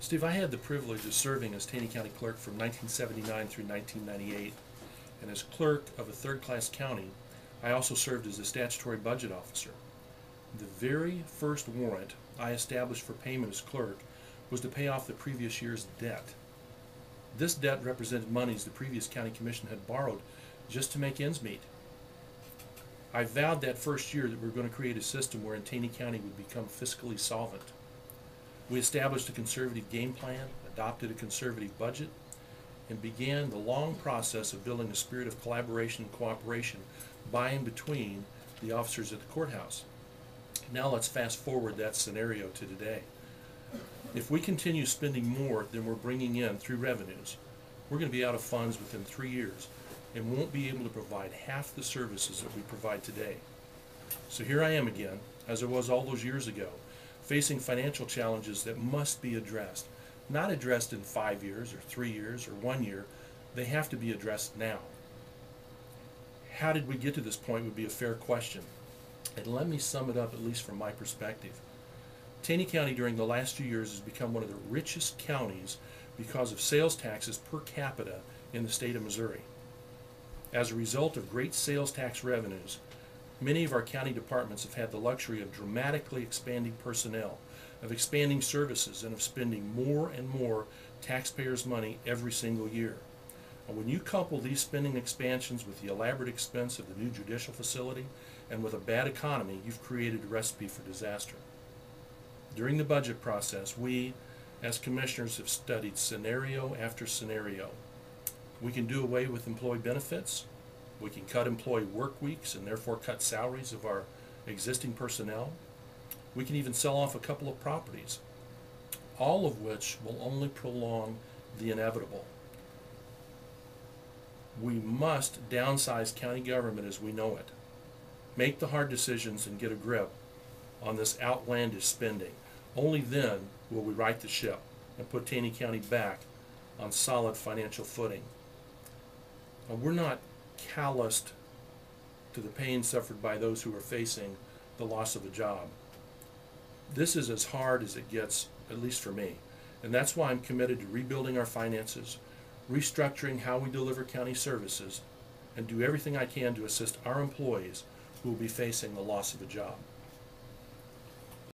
Steve, I had the privilege of serving as Taney County Clerk from 1979 through 1998, and as clerk of a third-class county, I also served as the statutory budget officer. The very first warrant I established for payment as clerk was to pay off the previous year's debt. This debt represented monies the previous county commission had borrowed just to make ends meet. I vowed that first year that we were going to create a system where Taney County would become fiscally solvent. We established a conservative game plan, adopted a conservative budget, and began the long process of building a spirit of collaboration and cooperation by and between the officers at the courthouse. Now let's fast forward that scenario to today. If we continue spending more than we're bringing in through revenues, we're going to be out of funds within 3 years and won't be able to provide half the services that we provide today. So here I am again, as I was all those years ago, facing financial challenges that must be addressed. Not addressed in 5 years or 3 years or 1 year. They have to be addressed now. How did we get to this point would be a fair question. And let me sum it up, at least from my perspective. Taney County during the last few years has become one of the richest counties because of sales taxes per capita in the state of Missouri. As a result of great sales tax revenues, many of our county departments have had the luxury of dramatically expanding personnel, of expanding services, and of spending more and more taxpayers' money every single year. And when you couple these spending expansions with the elaborate expense of the new judicial facility and with a bad economy, you've created a recipe for disaster. During the budget process, we, as commissioners, have studied scenario after scenario. We can do away with employee benefits. We can cut employee work weeks and therefore cut salaries of our existing personnel. We can even sell off a couple of properties, all of which will only prolong the inevitable. We must downsize county government as we know it. Make the hard decisions and get a grip on this outlandish spending. Only then will we right the ship and put Taney County back on solid financial footing. Now, we're not calloused to the pain suffered by those who are facing the loss of a job. This is as hard as it gets, at least for me, and that's why I'm committed to rebuilding our finances, restructuring how we deliver county services, and do everything I can to assist our employees who will be facing the loss of a job.